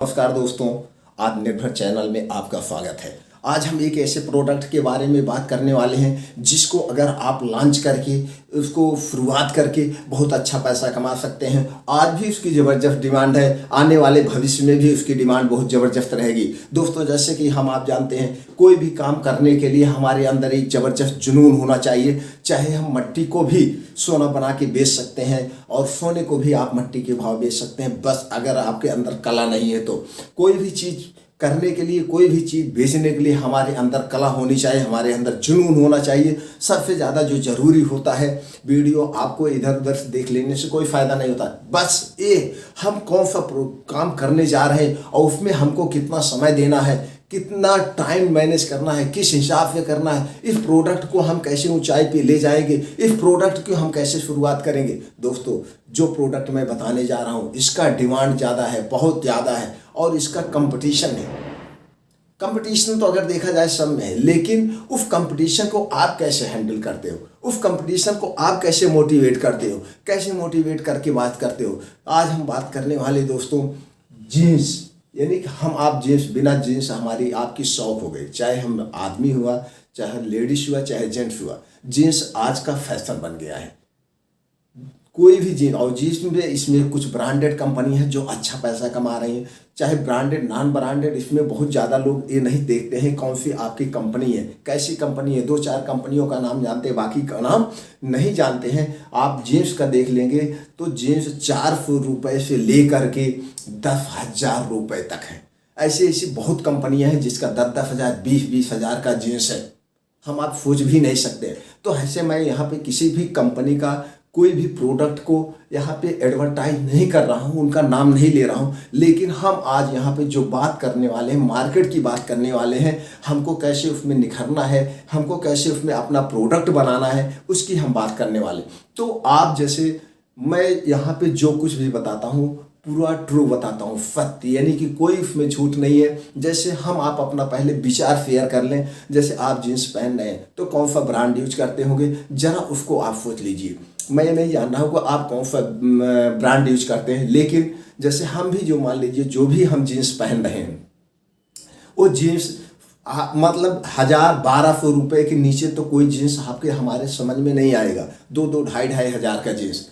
नमस्कार दोस्तों, आत्मनिर्भर चैनल में आपका स्वागत है। आज हम एक ऐसे प्रोडक्ट के बारे में बात करने वाले हैं जिसको अगर आप लॉन्च करके उसको शुरुआत करके बहुत अच्छा पैसा कमा सकते हैं। आज भी उसकी ज़बरदस्त डिमांड है, आने वाले भविष्य में भी उसकी डिमांड बहुत ज़बरदस्त रहेगी। दोस्तों, जैसे कि आप जानते हैं, कोई भी काम करने के लिए हमारे अंदर एक ज़बरदस्त जुनून होना चाहिए। चाहे हम मिट्टी को भी सोना बना के बेच सकते हैं और सोने को भी आप मिट्टी के भाव बेच सकते हैं। बस अगर आपके अंदर कला नहीं है तो कोई भी चीज़ करने के लिए, कोई भी चीज़ बेचने के लिए हमारे अंदर कला होनी चाहिए, हमारे अंदर जुनून होना चाहिए। सबसे ज़्यादा जो ज़रूरी होता है, वीडियो आपको इधर उधर से देख लेने से कोई फ़ायदा नहीं होता। बस ये हम कौन सा काम करने जा रहे हैं और उसमें हमको कितना समय देना है, कितना टाइम मैनेज करना है, किस हिसाब से करना है, इस प्रोडक्ट को हम कैसे ऊंचाई पे ले जाएंगे, इस प्रोडक्ट की हम कैसे शुरुआत करेंगे। दोस्तों, जो प्रोडक्ट मैं बताने जा रहा हूँ इसका डिमांड ज़्यादा है, बहुत ज़्यादा है और इसका कंपटीशन है। कंपटीशन तो अगर देखा जाए सब में है, लेकिन उस कंपटीशन को आप कैसे हैंडल करते हो, उस कंपटीशन को आप कैसे मोटिवेट करते हो, कैसे मोटिवेट करके बात करते हो। आज हम बात करने वाले दोस्तों जीन्स, यानी कि आप जीन्स, बिना जीन्स हमारी आपकी शौक हो गई। चाहे हम आदमी हुआ, चाहे लेडीज हुआ, चाहे जेंट्स हुआ, जीन्स आज का फैशन बन गया है। कोई भी जीन्स, और जीन्स में इसमें कुछ ब्रांडेड कंपनी है जो अच्छा पैसा कमा रही हैं, चाहे ब्रांडेड नॉन ब्रांडेड। इसमें बहुत ज़्यादा लोग ये नहीं देखते हैं कौन सी आपकी कंपनी है, कैसी कंपनी है। 2-4 कंपनियों का नाम जानते हैं, बाकी का नाम नहीं जानते हैं। आप जीन्स का देख लेंगे तो जीन्स 400 रुपये से लेकर के 10,000 रुपये तक है। ऐसी ऐसी बहुत कंपनियां हैं जिसका 10-10 हज़ार, 20-20 हज़ार का जीन्स है, हम आप सोच भी नहीं सकते। तो ऐसे मैं यहाँ पे किसी भी कंपनी का कोई भी प्रोडक्ट को यहाँ पे एडवर्टाइज नहीं कर रहा हूँ, उनका नाम नहीं ले रहा हूँ, लेकिन हम आज यहाँ पे जो बात करने वाले हैं, मार्केट की बात करने वाले हैं। हमको कैसे उसमें निखरना है, हमको कैसे उसमें अपना प्रोडक्ट बनाना है, उसकी हम बात करने वाले। तो आप जैसे मैं यहाँ पे जो कुछ भी बताता हूँ पूरा ट्रू बताता हूँ, सत्य, यानी कि कोई उसमें झूठ नहीं है। जैसे हम आप अपना पहले विचार शेयर कर लें। जैसे आप जीन्स पहन रहे हैं तो कौन सा ब्रांड यूज करते होंगे, जरा उसको आप सोच लीजिए। मैं नहीं जान रहा हूँ कि आप कौन सा ब्रांड यूज करते हैं, लेकिन जैसे हम भी, जो मान लीजिए जो भी हम जीन्स पहन रहे हैं, वो जीन्स मतलब 1,000-1,200 रुपये के नीचे तो कोई जीन्स आपके हमारे समझ में नहीं आएगा। 2-2, 2,500 हज़ार का जीन्स,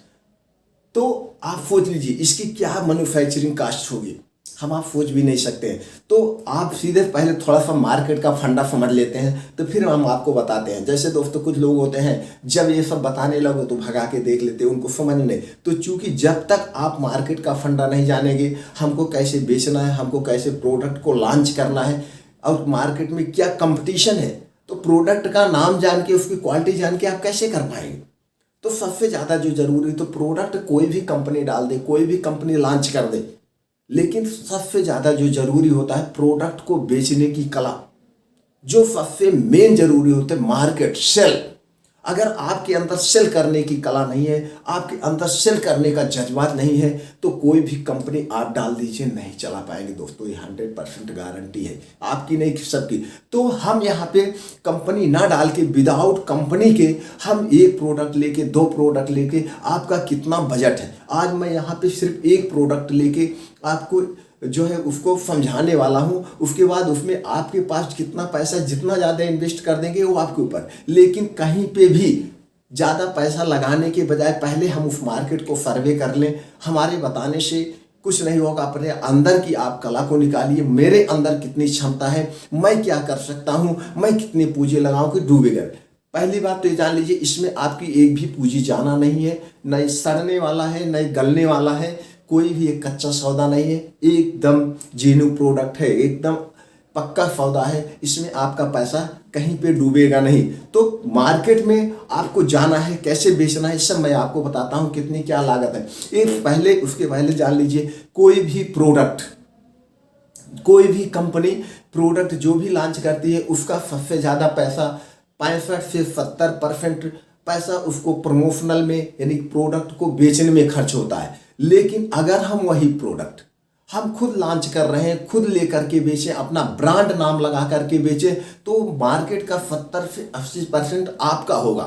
तो आप सोच लीजिए इसकी क्या मैन्युफैक्चरिंग कास्ट होगी, हम आप सोच भी नहीं सकते हैं। तो आप सीधे पहले थोड़ा सा मार्केट का फंडा समझ लेते हैं, तो फिर हम आपको बताते हैं। जैसे दोस्तों, कुछ लोग होते हैं जब ये सब बताने लगो तो भगा के देख लेते हैं, उनको समझ नहीं। तो चूंकि जब तक आप मार्केट का फंडा नहीं जानेंगे, हमको कैसे बेचना है, हमको कैसे प्रोडक्ट को लॉन्च करना है और मार्केट में क्या कंपटीशन है, तो प्रोडक्ट का नाम जान के, उसकी क्वालिटी जान के आप कैसे कर पाएंगे। तो सबसे ज़्यादा जो जरूरी, तो प्रोडक्ट कोई भी कंपनी डाल दे, कोई भी कंपनी लॉन्च कर दे, लेकिन सबसे ज़्यादा जो जरूरी होता है प्रोडक्ट को बेचने की कला। जो सबसे मेन जरूरी होता है मार्केट, सेल। अगर आपके अंदर सेल करने की कला नहीं है, आपके अंदर सेल करने का जज्बात नहीं है, तो कोई भी कंपनी आप डाल दीजिए, नहीं चला पाएंगे दोस्तों। ये 100% गारंटी है, आपकी नहीं सबकी। तो हम यहाँ पे कंपनी ना डाल के, विदाउट कंपनी के हम एक प्रोडक्ट लेके, 2 प्रोडक्ट लेके, आपका कितना बजट है, आज मैं यहाँ पे सिर्फ एक प्रोडक्ट लेके आपको जो है उसको समझाने वाला हूँ। उसके बाद उसमें आपके पास कितना पैसा, जितना ज़्यादा इन्वेस्ट कर देंगे वो आपके ऊपर। लेकिन कहीं पे भी ज़्यादा पैसा लगाने के बजाय पहले हम उस मार्केट को सर्वे कर लें। हमारे बताने से कुछ नहीं होगा, अपने अंदर की आप कला को निकालिए। मेरे अंदर कितनी क्षमता है, मैं क्या कर सकता हूँ, मैं कितनी पूंजी लगाऊँ कि डूबेगा। पहली बात तो ये जान लीजिए, इसमें आपकी एक भी पूंजी जाना नहीं है, न सड़ने वाला है, न गलने वाला है, कोई भी एक कच्चा सौदा नहीं है, एकदम जेन्युइन प्रोडक्ट है, एकदम पक्का सौदा है। इसमें आपका पैसा कहीं पे डूबेगा नहीं। तो मार्केट में आपको जाना है, कैसे बेचना है, सब मैं आपको बताता हूँ, कितनी क्या लागत है। उसके पहले जान लीजिए, कोई भी प्रोडक्ट, कोई भी कंपनी प्रोडक्ट जो भी लॉन्च करती है, उसका सबसे ज़्यादा पैसा 65 से 70% पैसा उसको प्रमोशनल में, यानी प्रोडक्ट को बेचने में खर्च होता है। लेकिन अगर हम वही प्रोडक्ट हम खुद लॉन्च कर रहे हैं, खुद लेकर के बेचें, अपना ब्रांड नाम लगा करके बेचें, तो मार्केट का 70 से 80% आपका होगा।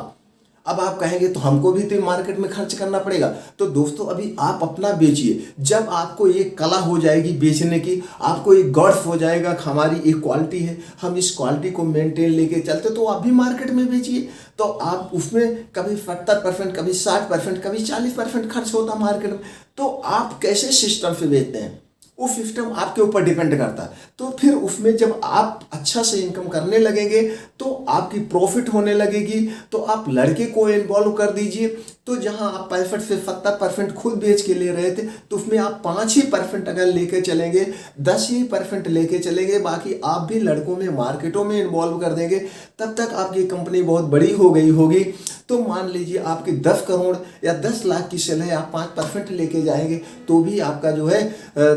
अब आप कहेंगे तो हमको भी तो मार्केट में खर्च करना पड़ेगा। तो दोस्तों अभी आप अपना बेचिए, जब आपको एक कला हो जाएगी बेचने की, आपको एक गॉड्स हो जाएगा कि हमारी एक क्वालिटी है, हम इस क्वालिटी को मेंटेन लेके चलते, तो आप भी मार्केट में बेचिए। तो आप उसमें कभी 70%, कभी 60%, कभी 40% खर्च होता मार्केट में। तो आप कैसे सिस्टम से बेचते हैं, वो सिस्टम आपके ऊपर डिपेंड करता है। तो फिर उसमें जब आप अच्छा से इनकम करने लगेंगे तो आपकी प्रॉफिट होने लगेगी। तो आप लड़के को इन्वॉल्व कर दीजिए। तो जहां आप 65 से 70% खुद बेच के ले रहे थे, तो उसमें आप 5% अगर लेके चलेंगे, 10% लेके चलेंगे, बाकी आप भी लड़कों में मार्केटों में इन्वॉल्व कर देंगे, तब तक आपकी कंपनी बहुत बड़ी हो गई होगी। तो मान लीजिए आपकी 10 करोड़ या 10 लाख की सेल है, आप 5% लेके जाएंगे तो भी आपका जो है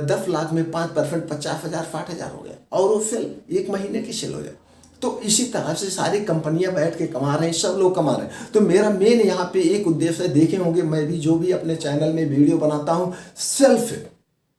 10 लाख में 5% 50,000 60,000 हो गया, और वो सेल 1 महीने की सेल हो जाए। तो इसी तरह से सारी कंपनियां बैठ के कमा रहे हैं, सब लोग कमा रहे हैं। तो मेरा मेन यहाँ पे एक उद्देश्य है, देखे होंगे मैं भी जो भी अपने चैनल में वीडियो बनाता हूँ, सेल्फ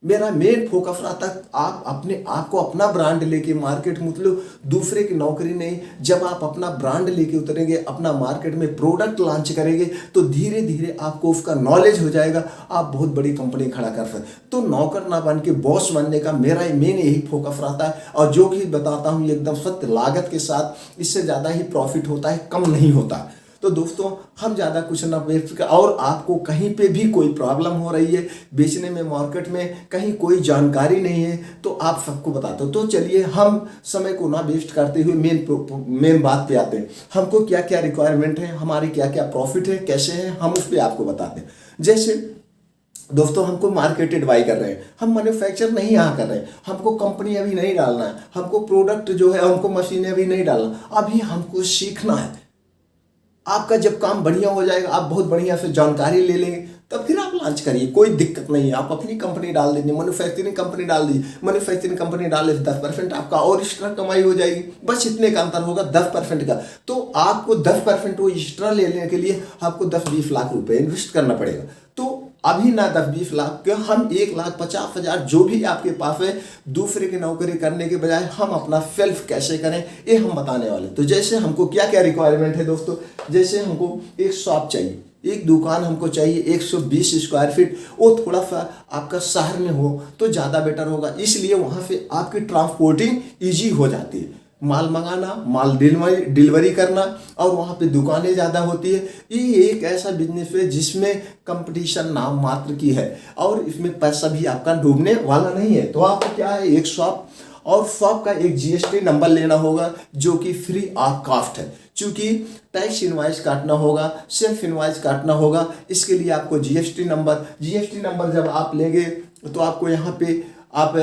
मेरा मेन फोकस रहता है। आप अपने आप को अपना ब्रांड लेके मार्केट में उतरो, दूसरे की नौकरी नहीं। जब आप अपना ब्रांड लेके उतरेंगे, अपना मार्केट में प्रोडक्ट लॉन्च करेंगे, तो धीरे धीरे आपको उसका नॉलेज हो जाएगा, आप बहुत बड़ी कंपनी खड़ा कर सकते। तो नौकर ना बन के बॉस बनने का मेरा मेन यही फोकस रहता है। और जो कि बताता हूँ एकदम सत्य लागत के साथ, इससे ज़्यादा ही प्रॉफिट होता है, कम नहीं होता। तो दोस्तों हम ज़्यादा कुछ ना बेच, और आपको कहीं पे भी कोई प्रॉब्लम हो रही है बेचने में, मार्केट में कहीं कोई जानकारी नहीं है, तो आप सबको बताते हो। तो चलिए हम समय को ना वेस्ट करते हुए मेन बात पे आते हैं। हमको क्या क्या रिक्वायरमेंट है, हमारी क्या क्या प्रॉफिट है, कैसे है, हम उस पर आपको बताते हैं। जैसे दोस्तों हमको मार्केटेड बाई कर रहे हैं, हम मैन्युफैक्चर नहीं यहाँ कर रहे हैं, हमको कंपनी अभी नहीं डालना है, हमको प्रोडक्ट जो है, हमको मशीनें अभी नहीं डालना, अभी हमको सीखना है। आपका जब काम बढ़िया हो जाएगा, आप बहुत बढ़िया से जानकारी ले लेंगे, तब फिर आप लॉन्च करिए, कोई दिक्कत नहीं है। आप अपनी कंपनी डाल दीजिए, मैन्युफैक्चरिंग कंपनी डाल दीजिए। मैन्युफैक्चरिंग कंपनी डाले 10% आपका और एक्स्ट्रा कमाई हो जाएगी, बस इतने का अंतर होगा 10% का। तो आपको 10% वो एक्स्ट्रा लेने के लिए आपको 10-20 लाख रुपए इन्वेस्ट करना पड़ेगा। तो अभी ना 10-20 लाख के, हम 1,50,000 जो भी आपके पास है, दूसरे की नौकरी करने के बजाय हम अपना सेल्फ कैसे करें, ये हम बताने वाले। तो जैसे हमको क्या क्या रिक्वायरमेंट है दोस्तों, जैसे हमको एक शॉप चाहिए, एक दुकान हमको चाहिए 120 स्क्वायर फीट, वो थोड़ा सा आपका शहर में हो तो ज़्यादा बेटर होगा, इसलिए वहाँ से आपकी ट्रांसपोर्टिंग ईजी हो जाती है। माल मंगाना, माल डिलीवरी करना, और वहाँ पे दुकानें ज़्यादा होती है। ये एक ऐसा बिजनेस है जिसमें कंपटीशन नाम मात्र की है, और इसमें पैसा भी आपका डूबने वाला नहीं है। तो आपको क्या है, एक शॉप, और शॉप का एक जीएसटी नंबर लेना होगा जो कि फ्री ऑफ कॉस्ट है। चूँकि टैक्स इनवाइस काटना होगा, सेल्फ इनवाइस काटना होगा, इसके लिए आपको जीएसटी नंबर जब आप लेंगे तो आपको यहाँ पे आप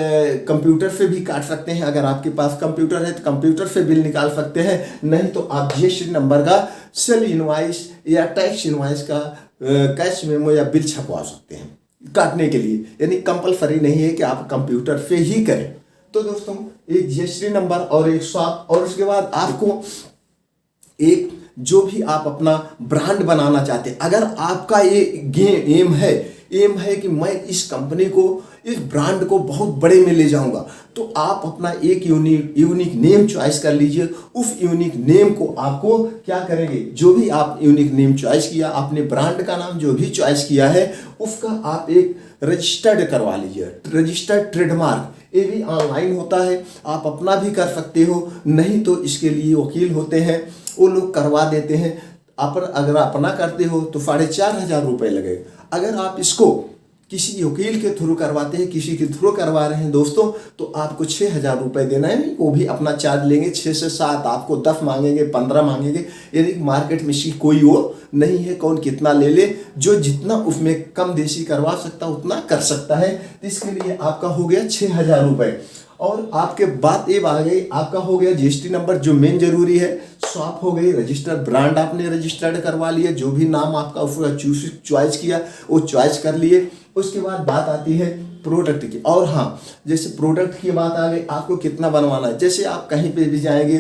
कंप्यूटर से भी काट सकते हैं। अगर आपके पास कंप्यूटर है तो कंप्यूटर से बिल निकाल सकते हैं, नहीं तो आप जीएसटी नंबर का सेल इनवाइस या टैक्स इनवाइस का कैश मेमो या बिल छपवा सकते हैं काटने के लिए। यानी कंपलसरी नहीं है कि आप कंप्यूटर से ही करें। तो दोस्तों एक जीएसटी नंबर और एक शॉप, और उसके बाद आपको एक जो भी आप अपना ब्रांड बनाना चाहते हैं, अगर आपका ये एम है कि मैं इस कंपनी को, इस ब्रांड को बहुत बड़े में ले जाऊंगा, तो आप अपना एक यूनिक नेम चॉइस कर लीजिए। उस यूनिक नेम को आपको क्या करेंगे, जो भी आप यूनिक नेम चॉइस किया, आपने ब्रांड का नाम जो भी चॉइस किया है, उसका आप एक रजिस्टर्ड करवा लीजिए, रजिस्टर्ड ट्रेडमार्क। ये भी ऑनलाइन होता है, आप अपना भी कर सकते हो, नहीं तो इसके लिए वकील होते हैं, वो लोग करवा देते हैं। अगर अपना करते हो तो 4,500 रुपये लगेगा। अगर आप इसको किसी वकील के थ्रू करवाते हैं, किसी के थ्रू करवा रहे हैं दोस्तों, तो आपको 6,000 रुपये देना है। वो भी अपना चार्ज लेंगे, 6 से 7, आपको 10 मांगेंगे, 15 मांगेंगे। यानी मार्केट में कोई वो नहीं है कौन कितना ले ले, जो जितना उसमें कम देशी करवा सकता उतना कर सकता है। तो इसके लिए आपका हो गया 6,000 रुपये। और आपके बात ये आ गई, आपका हो गया जीएसटी नंबर जो मेन जरूरी है, शॉप हो गई, रजिस्टर्ड ब्रांड आपने रजिस्टर्ड करवा लिया, जो भी नाम आपका उसका चॉइस किया वो चॉइस कर लिए। उसके बाद बात आती है प्रोडक्ट की। और हाँ, जैसे प्रोडक्ट की बात आ गई, आपको कितना बनवाना है। जैसे आप कहीं पे भी जाएंगे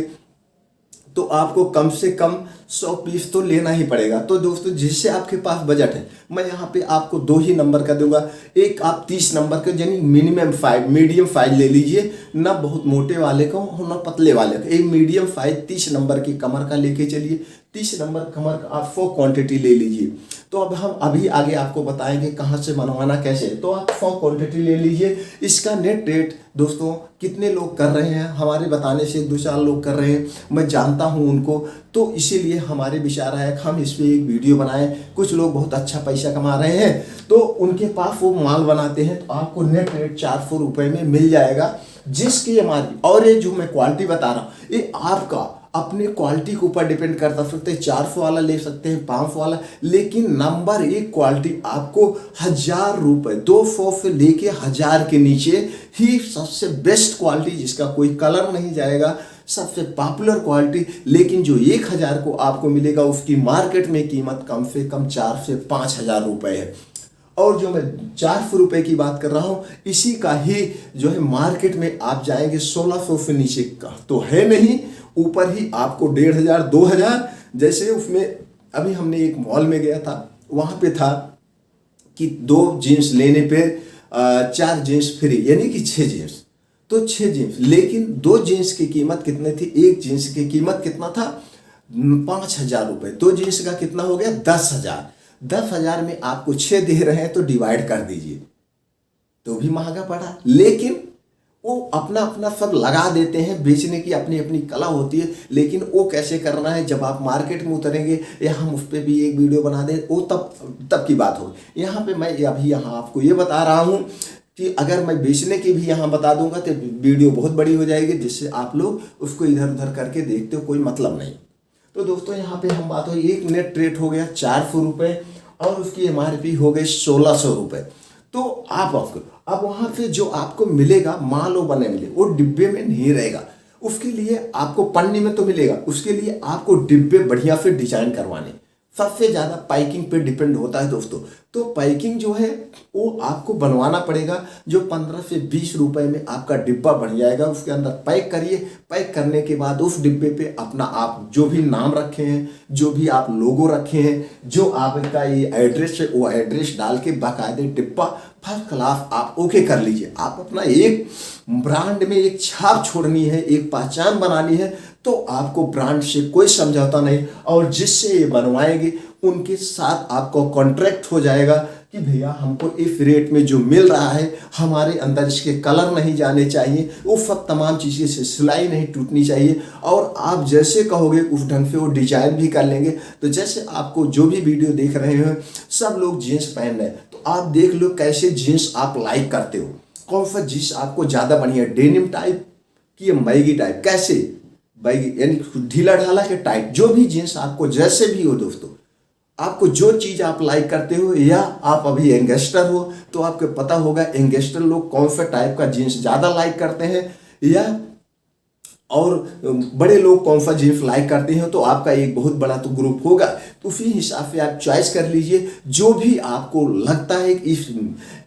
तो आपको कम से कम 100 पीस तो लेना ही पड़ेगा। तो दोस्तों जिससे आपके पास बजट है, मैं यहाँ पे आपको 2 ही नंबर का दूंगा। एक आप 30 नंबर का यानी मिनिमम 5 मीडियम 5 ले लीजिए, ना बहुत मोटे वाले का हो ना पतले वाले का, एक मीडियम 5 30 नंबर की कमर का लेके चलिए। 30 नंबर कमर का आप 4 क्वांटिटी ले लीजिए। तो अब हम अभी आगे आपको बताएंगे कहाँ से बनवाना कैसे। तो आप 4 क्वांटिटी ले लीजिए। इसका नेट रेट दोस्तों कितने लोग कर रहे हैं, हमारे बताने से 2-4 लोग कर रहे हैं, मैं जानता हूं उनको, तो इसीलिए हमारे विचार आया कि हम इस पर एक वीडियो बनाएं। कुछ लोग बहुत अच्छा पैसा कमा रहे हैं तो उनके पास वो माल बनाते हैं, तो आपको नेट रेट 400 रुपये में मिल जाएगा, जिसकी हमारी। और ये जो मैं क्वालिटी बता रहा हूँ ये आपका अपने क्वालिटी के ऊपर डिपेंड करता सकते हैं। 400 वाला ले सकते हैं, 500 वाला, लेकिन नंबर 1 क्वालिटी आपको 1000 रुपये, 200 से लेके 1000 के नीचे ही सबसे बेस्ट क्वालिटी, जिसका कोई कलर नहीं जाएगा, सबसे पॉपुलर क्वालिटी। लेकिन जो 1000 को आपको मिलेगा उसकी मार्केट में कीमत कम से कम 4 से 5000 रुपये है। और जो मैं 400 रुपये की बात कर रहा हूँ, इसी का ही जो है मार्केट में आप जाएंगे 1600 से नीचे का तो है नहीं, ऊपर ही आपको 1500 2000। जैसे उसमें अभी हमने एक मॉल में गया था, वहाँ पे था कि 2 जीन्स लेने पे 4 जीन्स फ्री, यानी कि 6 जीन्स, तो 6 जीन्स, लेकिन 2 जीन्स की कीमत कितने थी, एक जीन्स की कीमत कितना था 5000 रुपये, 2 जीन्स का कितना हो गया 10,000। 10,000 में आपको 6 दे रहे हैं तो डिवाइड कर दीजिए, तो भी महंगा पड़ा। लेकिन वो अपना अपना सब लगा देते हैं, बेचने की अपनी अपनी कला होती है, लेकिन वो कैसे करना है जब आप मार्केट में उतरेंगे, या हम उस पर भी एक वीडियो बना दें, वो तब की बात हो। यहाँ पे मैं अभी यहाँ आपको ये बता रहा हूँ कि अगर मैं बेचने की भी यहाँ बता दूंगा तो वीडियो बहुत बड़ी हो जाएगी, जिससे आप लोग उसको इधर उधर करके देखते हो, कोई मतलब नहीं। तो दोस्तों यहाँ पे हम बात हो, एक नेट रेट हो गया 400 रुपये और उसकी MRP हो गई 1600 रुपये। तो आप आपको अब वहाँ पे जो आपको मिलेगा माल वो बने मिले, वो डिब्बे में नहीं रहेगा, उसके लिए आपको पन्नी में तो मिलेगा, उसके लिए आपको डिब्बे बढ़िया से डिजाइन करवाने। सबसे ज़्यादा पैकिंग पे डिपेंड होता है दोस्तों। तो पैकिंग जो है वो आपको बनवाना पड़ेगा, जो 15 से 20 रुपए में आपका डिब्बा बन जाएगा। उसके अंदर पैक करिए, पैक करने के बाद उस डिब्बे पे अपना आप जो भी नाम रखे हैं, जो भी आप लोगो रखे हैं, जो आपका ये एड्रेस है वो एड्रेस डाल के बाकायदे डिब्बा फर्स्ट क्लास आप ओके कर लीजिए। आप अपना एक ब्रांड में एक छाप छोड़नी है, एक पहचान बनानी है, तो आपको ब्रांड से कोई समझौता नहीं। और जिससे ये बनवाएंगे उनके साथ आपको कॉन्ट्रैक्ट हो जाएगा कि भैया हमको इस रेट में जो मिल रहा है, हमारे अंदर इसके कलर नहीं जाने चाहिए, वो सब तमाम चीज़ें से सिलाई नहीं टूटनी चाहिए, और आप जैसे कहोगे उस ढंग से वो डिजाइन भी कर लेंगे। तो जैसे आपको जो भी वीडियो देख रहे हैं सब लोग जीन्स पहन रहे हैं, तो आप देख लो कैसे जीन्स आप लाइक करते हो, कौन सा जीन्स आपको ज़्यादा बढ़िया, डेनिम टाइप कि मैगी टाइप, कैसे बैगी यानी ढीला ढाला के टाइट, जो भी जीन्स आपको जैसे भी हो दोस्तों, आपको जो चीज़ आप लाइक करते हो, या आप अभी यंगस्टर हो तो आपको पता होगा यंगस्टर लोग कौन सा टाइप का जीन्स ज़्यादा लाइक करते हैं, या और बड़े लोग कौन सा जीन्स लाइक करते हैं। तो आपका एक बहुत बड़ा तो ग्रुप होगा, तो उसी हिसाब से आप चॉइस कर लीजिए। जो भी आपको लगता है कि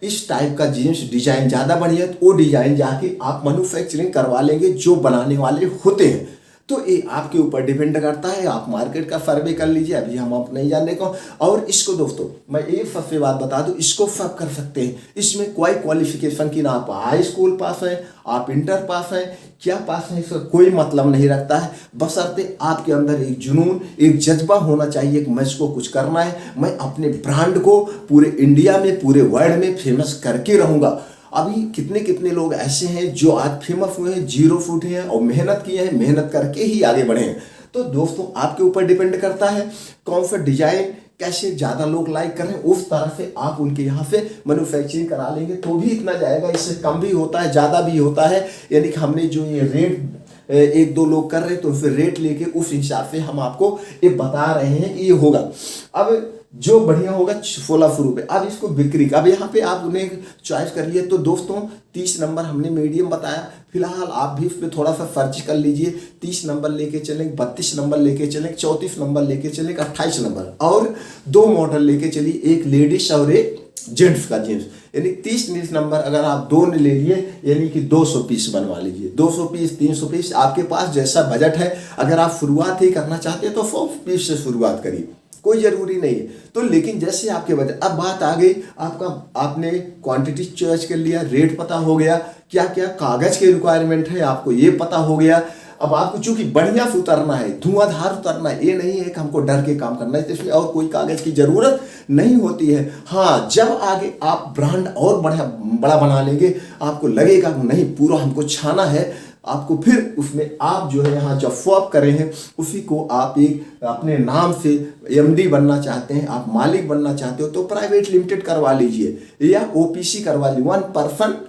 इस टाइप का जीन्स डिजाइन ज़्यादा बढ़िया है, तो वो डिजाइन जाके आप मैन्युफैक्चरिंग करवा लेंगे जो बनाने वाले होते हैं। तो ये आपके ऊपर डिपेंड करता है, आप मार्केट का सर्वे कर लीजिए, अभी हम आप नहीं जानने को। और इसको दोस्तों मैं एक सबसे बात बता दूं, इसको सब कर सकते हैं, इसमें कोई क्वालिफिकेशन की ना आप हाई स्कूल पास हैं, आप इंटर पास हैं, क्या पास हैं, इसका कोई मतलब नहीं रखता है। बशर्ते आपके अंदर एक जुनून, एक जज्बा होना चाहिए कि मैं इसको कुछ करना है, मैं अपने ब्रांड को पूरे इंडिया में, पूरे वर्ल्ड में फेमस करके रहूँगा। अभी कितने कितने लोग ऐसे हैं जो आज फेमस हुए हैं, 0 फुट हैं और मेहनत किए हैं, मेहनत करके ही आगे बढ़े हैं। तो दोस्तों आपके ऊपर डिपेंड करता है कौन सा डिजाइन कैसे ज़्यादा लोग लाइक कर रहे हैं, उस तरह से आप उनके यहाँ से मैन्युफैक्चरिंग करा लेंगे तो भी इतना जाएगा। इससे कम भी होता है, ज़्यादा भी होता है, यानी कि हमने जो ये रेट 1-2 लोग कर रहे हैं तो फिर रेट लेके उस हिसाब से हम आपको ये बता रहे हैं कि ये होगा। अब जो बढ़िया होगा 1600 रुपये। अब इसको बिक्री का, अब यहाँ पे आप उन्हें चॉइस कर लिए। तो दोस्तों 30 नंबर हमने मीडियम बताया, फिलहाल आप भी उस पर थोड़ा सा सर्च कर लीजिए। 30 नंबर लेके चलें, 32 नंबर लेके चलें, 34 नंबर लेके चलें, 28 नंबर, और 2 मॉडल लेके चलिए, एक लेडीज और एक जेंट्स का जेंट्स, यानी 30 नंबर अगर आप दो ने ले लिए यानी कि 200 पीस बनवा लीजिए। 200 पीस, 300 पीस, आपके पास जैसा बजट है। अगर आप शुरुआत ही करना चाहते हैं तो 100 पीस से शुरुआत करिए, कोई ज़रूरी नहीं है। तो लेकिन जैसे आपके बजट, अब बात आ गई आपका, आपने क्वांटिटी चॉइस कर लिया, रेट पता हो गया, क्या क्या कागज़ के रिक्वायरमेंट है आपको ये पता हो गया। अब आपको चूंकि बढ़िया से उतरना है, धुआंधार उतरना है, ये नहीं है कि हमको डर के काम करना है, तो इसमें और कोई कागज़ की ज़रूरत नहीं होती है। हाँ, जब आगे आप ब्रांड और बड़ा बना लेंगे, आपको लगेगा नहीं पूरा हमको छाना है, आपको फिर उसमें आप जो है यहाँ जब फॉप कर रहे हैं उसी को आप एक अपने नाम से एमडी बनना चाहते हैं, आप मालिक बनना चाहते हो तो प्राइवेट लिमिटेड करवा लीजिए या ओपीसी करवा लीजिए, 1 पर्सन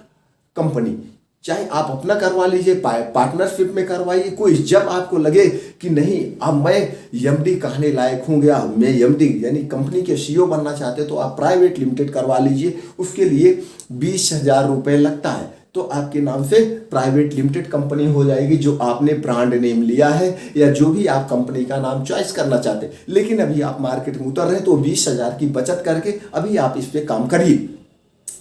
कंपनी, चाहे आप अपना करवा लीजिए, पार्टनरशिप में करवाइए, कोई जब आपको लगे कि नहीं अब मैं एमडी कहने लायक हूँ गया, मैं एमडी यानी कंपनी के सीईओ बनना चाहते तो आप प्राइवेट लिमिटेड करवा लीजिए। उसके लिए 20,000 रुपये लगता है, तो आपके नाम से प्राइवेट लिमिटेड कंपनी हो जाएगी, जो आपने ब्रांड नेम लिया है या जो भी आप कंपनी का नाम चॉइस करना चाहते हैं। लेकिन अभी आप मार्केट में उतर रहे हैं तो 20,000 की बचत करके अभी आप इस पे काम करिए।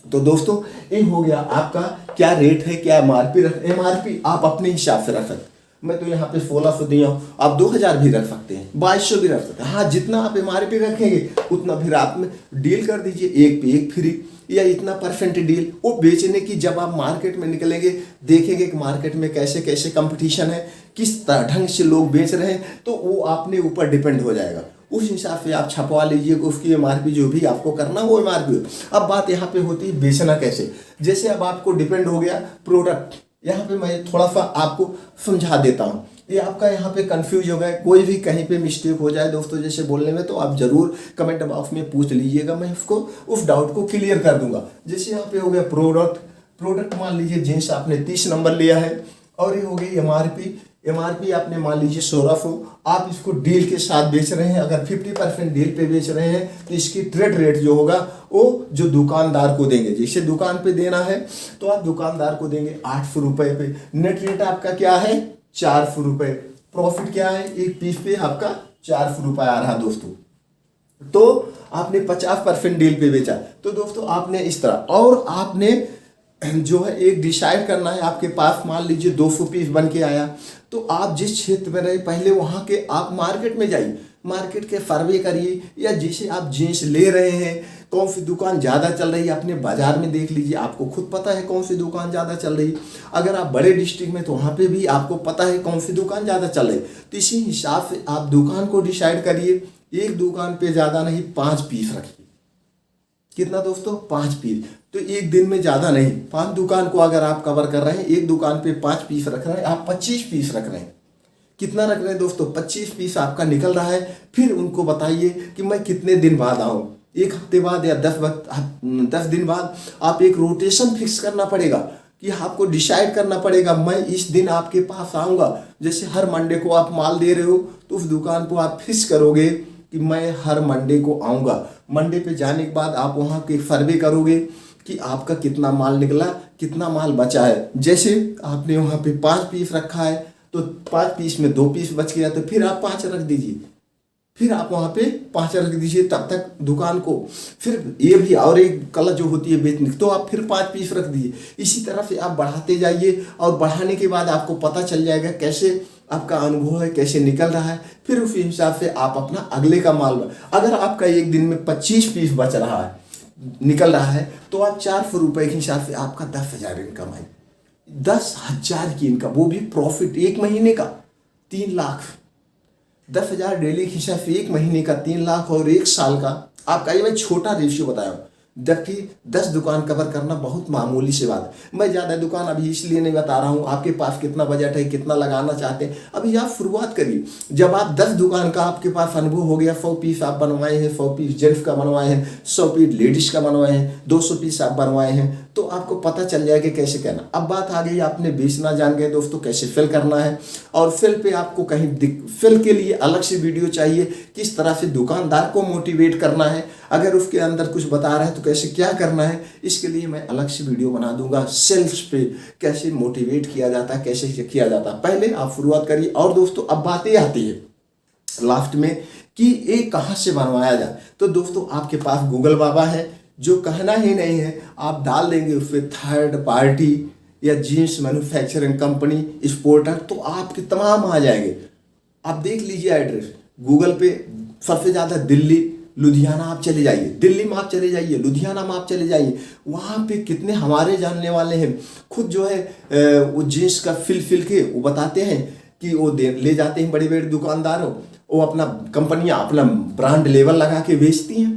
तो दोस्तों ये हो गया आपका क्या रेट है, क्या एमआरपी एमआरपी आप अपने हिसाब से रख सकते। मैं तो यहाँ पे 1600 दिया हूँ, आप 2000 भी रख सकते हैं, 2200 भी रख सकते हैं। हाँ, जितना आप एमआरपी रखेंगे उतना फिर आप में डील कर दीजिए, 1 पे 1 फ्री या इतना परसेंट डील। वो बेचने की जब आप मार्केट में निकलेंगे देखेंगे कि मार्केट में कैसे कैसे कंपटीशन है, किस ढंग से लोग बेच रहे हैं, तो वो अपने ऊपर डिपेंड हो जाएगा। उस हिसाब से आप छपवा लीजिए उसकी एमआरपी, जो भी आपको करना वो एमआरपी। अब बात यहाँ पे होती है बेचना कैसे। जैसे अब आपको डिपेंड हो गया प्रोडक्ट, यहाँ पे मैं थोड़ा सा आपको समझा देता हूँ, ये आपका यहाँ पे कंफ्यूज हो गया, कोई भी कहीं पे मिस्टेक हो जाए दोस्तों जैसे बोलने में, तो आप जरूर कमेंट बॉक्स में पूछ लीजिएगा, मैं उसको उस डाउट को क्लियर कर दूंगा। जैसे यहाँ पे हो गया प्रोडक्ट मान लीजिए जींस आपने 30 नंबर लिया है, और ये हो गई एमआरपी आपने मान लीजिए 1600, आप इसको डील के साथ बेच रहे हैं। अगर 50% डील पे बेच रहे हैं तो इसकी ट्रेड रेट जो होगा वो जो दुकानदार को देंगे, जैसे दुकान पे देना है तो आप दुकानदार को देंगे 800 रुपये पे। नेट रेट आपका क्या है 400 रुपये। प्रॉफिट क्या है, एक पीस पे आपका 400 रुपये आ रहा दोस्तों। तो आपने 50% डील पे बेचा, तो दोस्तों आपने इस तरह, और आपने जो है एक डिसाइड करना है, आपके पास मान लीजिए 200 पीस बन के आया, तो आप जिस क्षेत्र में रहे पहले वहाँ के आप मार्केट में जाइए, मार्केट के सर्वे करिए, या जैसे आप जींस ले रहे हैं कौन सी दुकान ज़्यादा चल रही है अपने बाजार में देख लीजिए, आपको खुद पता है कौन सी दुकान ज़्यादा चल रही है। अगर आप बड़े डिस्ट्रिक्ट में तो वहाँ पे भी आपको पता है कौन सी दुकान ज़्यादा चल रही है, तो इसी हिसाब से आप दुकान को डिसाइड करिए। एक दुकान पे ज़्यादा नहीं 5 पीस रखिए। कितना दोस्तों 5 पीस, तो एक दिन में ज़्यादा नहीं, 5 दुकान को अगर आप कवर कर रहे हैं, एक दुकान पे 5 पीस रख रहे हैं, आप 25 पीस रख रहे हैं। कितना रख रहे हैं दोस्तों 25 पीस आपका निकल रहा है। फिर उनको बताइए कि मैं कितने दिन बाद आऊँ, 1 हफ्ते बाद या 10 दिन बाद। आप एक रोटेशन फिक्स करना पड़ेगा कि आपको डिसाइड करना पड़ेगा मैं इस दिन आपके पास आऊँगा। जैसे हर मंडे को आप माल दे रहे हो तो उस दुकान को आप फिक्स करोगे कि मैं हर मंडे को आऊँगा। मंडे पे जाने के बाद आप वहाँ के सर्वे करोगे कि आपका कितना माल निकला, कितना माल बचा है। जैसे आपने वहाँ पे 5 पीस रखा है तो 5 पीस में 2 पीस बच गया, तो फिर आप 5 रख दीजिए, फिर आप वहाँ पे 5 रख दीजिए तब तक दुकान को। फिर ये भी और एक कला जो होती है बेचने की, तो आप फिर 5 पीस रख दीजिए। इसी तरह से आप बढ़ाते जाइए, और बढ़ाने के बाद आपको पता चल जाएगा कैसे आपका अनुभव है, कैसे निकल रहा है। फिर उस हिसाब से आप अपना अगले का माल, अगर आपका एक दिन में 25 पीस बच रहा है, निकल रहा है, तो आप 400 रुपये के हिसाब से आपका 10,000 इनकम है। 10,000 की इनकम, वो भी प्रॉफिट एक महीने का 3 लाख। 10,000 डेली के हिसाब से एक महीने का 3 लाख, और 1 साल का आपका, ये मैं छोटा रेशियो बताया हूँ, जबकि 10 दुकान कवर करना बहुत मामूली सी बात है। मैं ज़्यादा दुकान अभी इसलिए नहीं बता रहा हूँ, आपके पास कितना बजट है, कितना लगाना चाहते हैं, अभी आप शुरुआत करिए। जब आप 10 दुकान का आपके पास अनुभव हो गया, 100 पीस आप बनवाए हैं, 100 पीस जेंट्स का बनवाए हैं, 100 पीस लेडीज़ का बनवाए हैं, 200 पीस आप बनवाए हैं, तो आपको पता चल जाएगा कैसे करना। अब बात आ गई, आपने बेचना जान गए दोस्तों कैसे फिल करना है, और फिल पे आपको कहीं फिल के लिए अलग से वीडियो चाहिए, किस तरह से दुकानदार को मोटिवेट करना है, अगर उसके अंदर कुछ बता रहा है तो कैसे क्या करना है, इसके लिए मैं अलग से वीडियो बना दूंगा। सेल्स पे कैसे मोटिवेट किया जाता है, कैसे किया जाता है, पहले आप शुरुआत करिए। और दोस्तों अब बातें आती है लास्ट में कि ये कहाँ से बनवाया जाए, तो दोस्तों आपके पास गूगल बाबा है, जो कहना ही नहीं है आप डाल देंगे उस पर थर्ड पार्टी या जीन्स मैन्युफैक्चरिंग कंपनी एक्सपोर्टर, तो आपके तमाम आ जाएंगे। आप देख लीजिए एड्रेस गूगल पे, सबसे ज़्यादा दिल्ली लुधियाना आप चले जाइए, दिल्ली में आप चले जाइए, लुधियाना में आप चले जाइए, वहाँ पे कितने हमारे जानने वाले हैं खुद जो है वो जीन्स का फिल के वो बताते हैं कि वो ले जाते हैं बड़े बड़े दुकानदारों, वो अपना कंपनियाँ अपना ब्रांड लेवल लगा के बेचती हैं।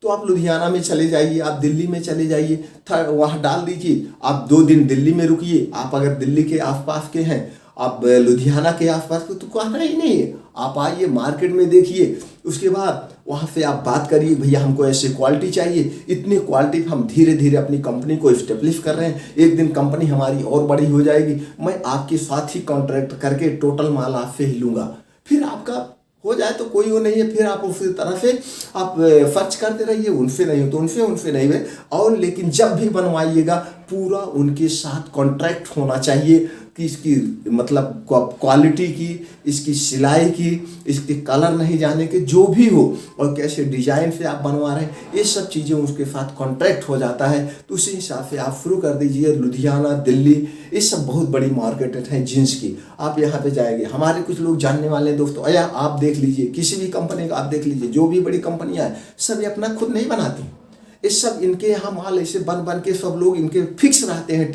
तो आप लुधियाना में चले जाइए, आप दिल्ली में चले जाइए, वहाँ डाल दीजिए, आप 2 दिन दिल्ली में रुकिए। आप अगर दिल्ली के आसपास के हैं, आप लुधियाना के आसपास के, तो कहना ही नहीं है, आप आइए मार्केट में देखिए, उसके बाद वहाँ से आप बात करिए भैया हमको ऐसे क्वालिटी चाहिए, इतनी क्वालिटी हम धीरे धीरे अपनी कंपनी को इस्टेब्लिश कर रहे हैं, एक दिन कंपनी हमारी और बड़ी हो जाएगी, मैं आपके साथ ही कॉन्ट्रैक्ट करके टोटल माल आपसे ही लूँगा। फिर आपका हो जाए तो कोई वो नहीं है, फिर आप उसी तरह से आप सर्च करते रहिए, उनसे नहीं हो तो उनसे नहीं हुए। और लेकिन जब भी बनवाइएगा पूरा उनके साथ कॉन्ट्रैक्ट होना चाहिए कि इसकी मतलब क्वालिटी की, इसकी सिलाई की, इसके कलर नहीं जाने के, जो भी हो, और कैसे डिजाइन से आप बनवा रहे हैं, ये सब चीज़ें उसके साथ कॉन्ट्रैक्ट हो जाता है। तो उसी हिसाब से आप शुरू कर दीजिए। लुधियाना, दिल्ली, ये सब बहुत बड़ी मार्केट है जींस की, आप यहाँ पे जाएंगे। हमारे कुछ लोग जानने वाले हैं दोस्तों, या आप देख लीजिए किसी भी कंपनी का, आप देख लीजिए जो भी बड़ी कंपनियाँ हैं सब ये अपना खुद नहीं बनाती, ये सब इनके यहाँ माल ऐसे बन के सब लोग इनके फिक्स रहते हैं,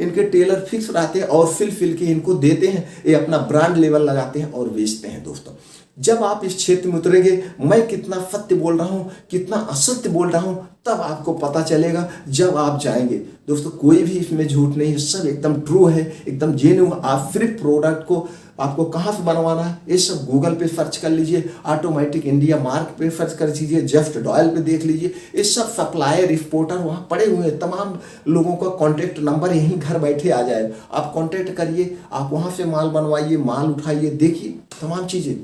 इनके टेलर फिक्स रहते हैं और फिल के इनको देते हैं, ये अपना ब्रांड लेवल लगाते हैं और बेचते हैं। दोस्तों जब आप इस क्षेत्र में उतरेंगे, मैं कितना सत्य बोल रहा हूँ कितना असत्य बोल रहा हूँ तब आपको पता चलेगा जब आप जाएंगे। दोस्तों कोई भी इसमें झूठ नहीं है, सब एकदम ट्रू है, एकदम जेन्युइन। आप सिर्फ प्रोडक्ट को आपको कहाँ से बनवाना है ये सब गूगल पे सर्च कर लीजिए, ऑटोमेटिक इंडिया मार्क पे सर्च कर लीजिए, जस्ट डॉयल पे देख लीजिए, ये सब सप्लायर एक्सपोर्टर वहाँ पड़े हुए हैं, तमाम लोगों का कॉन्टैक्ट नंबर यहीं घर बैठे आ जाए, आप कॉन्टैक्ट करिए, आप वहाँ से माल बनवाइए, माल उठाइए, देखिए तमाम चीज़ें।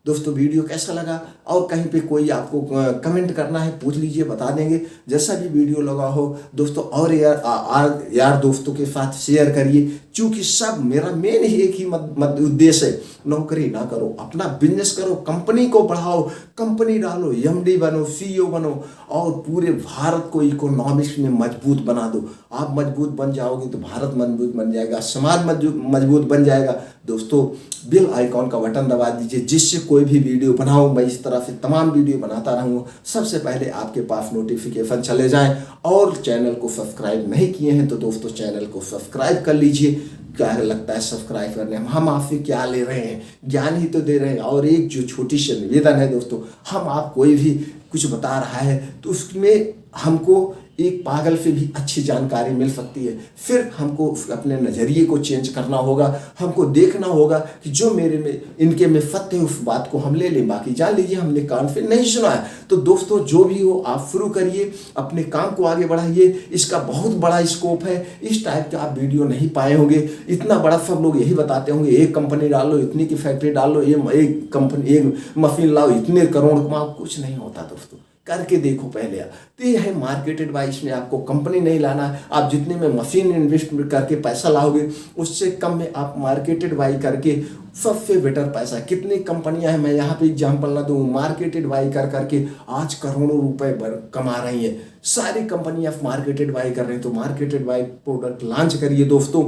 दोस्तों वीडियो कैसा लगा, और कहीं पे कोई आपको कमेंट करना है पूछ लीजिए, बता देंगे। जैसा भी वीडियो लगा हो दोस्तों, और यार दोस्तों के साथ शेयर करिए, क्योंकि सब मेरा मेन ही एक ही उद्देश्य है, नौकरी ना करो, अपना बिजनेस करो, कंपनी को बढ़ाओ, कंपनी डालो, एमडी बनो, सीईओ बनो, और पूरे भारत को इकोनॉमिक्स में मजबूत बना दो। आप मजबूत बन जाओगे तो भारत मजबूत बन जाएगा, समाज मजबूत बन जाएगा। दोस्तों बेल आइकॉन का बटन दबा दीजिए, जिससे कोई भी वीडियो बनाऊं मैं इस तरह से तमाम वीडियो बनाता रहूँगा, सबसे पहले आपके पास नोटिफिकेशन चले जाएं। और चैनल को सब्सक्राइब नहीं किए हैं तो दोस्तों चैनल को सब्सक्राइब कर लीजिए। क्या लगता है सब्सक्राइब करने हम आपसे क्या ले रहे हैं, ज्ञान ही तो दे रहे हैं। और एक जो छोटी सी निवेदन है दोस्तों, हम आप कोई भी कुछ बता रहा है तो उसमें हमको एक पागल से भी अच्छी जानकारी मिल सकती है। फिर हमको अपने नज़रिए को चेंज करना होगा, हमको देखना होगा कि जो मेरे में इनके में सत्य है उस बात को हम ले लें, बाकी जान लीजिए हमने कान से नहीं सुना है। तो दोस्तों जो भी हो आप शुरू करिए, अपने काम को आगे बढ़ाइए, इसका बहुत बड़ा स्कोप है। इस टाइप के आप वीडियो नहीं पाए होंगे, इतना बड़ा सब लोग यही बताते होंगे, एक कंपनी डाल लो, इतनी की फैक्ट्री डाल लो, ये एक कंपनी एक मशीन लाओ, इतने करोड़ कमाओ। कुछ नहीं होता दोस्तों, करके देखो पहले। तो ये है मार्केटेड वाइज में, आपको कंपनी नहीं लाना है। आप जितने में मशीन इन्वेस्ट करके पैसा लाओगे उससे कम में आप मार्केटेड वाई करके सबसे बेटर पैसा, कितनी कंपनियां हैं मैं यहाँ पे एग्जांपल ना दूँ, मार्केटेड वाई करके आज करोड़ों रुपए कमा रही हैं। सारी कंपनियां मार्केटेड वाई कर रही हैं, तो मार्केटेड वाई प्रोडक्ट लॉन्च करिए दोस्तों,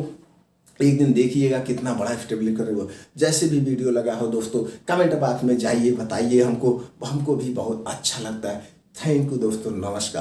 एक दिन देखिएगा कितना बड़ा स्टेबलिश करेगा। जैसे भी वीडियो लगा हो दोस्तों कमेंट बॉक्स में जाइए, बताइए, हमको भी बहुत अच्छा लगता है। थैंक यू दोस्तों, नमस्कार।